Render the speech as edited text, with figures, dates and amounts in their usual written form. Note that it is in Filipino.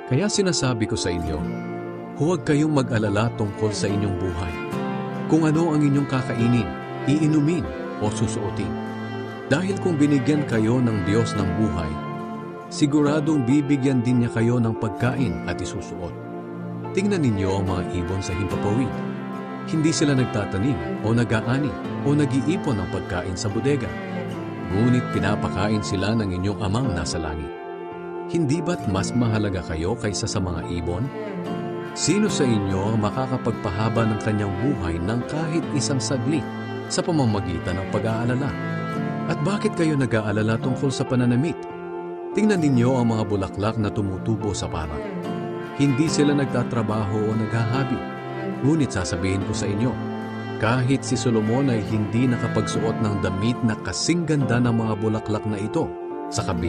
Kaya sinasabi ko sa inyo, huwag kayong mag-alala tungkol sa inyong buhay. Kung ano ang inyong kakainin, iinumin o susuotin. Dahil kung binigyan kayo ng Diyos ng buhay, siguradong bibigyan din niya kayo ng pagkain at isusuot. Tingnan ninyo ang mga ibon sa himpapawid. Hindi sila nagtatanim o nag-aani o nag-iipon ng pagkain sa bodega. Ngunit pinapakain sila ng inyong amang nasa langit. Hindi ba't mas mahalaga kayo kaysa sa mga ibon? Sino sa inyo ang makakapagpahaba ng kanyang buhay ng kahit isang saglit sa pamamagitan ng pag-aalala? At bakit kayo nag-aalala tungkol sa pananamit? Tingnan ninyo ang mga bulaklak na tumutubo sa parang. Hindi sila nagtatrabaho o naghahabi. Ngunit sasabihin ko sa inyo, kahit si Solomon ay hindi nakapagsuot ng damit na kasing ganda ng mga bulaklak na ito sa kabila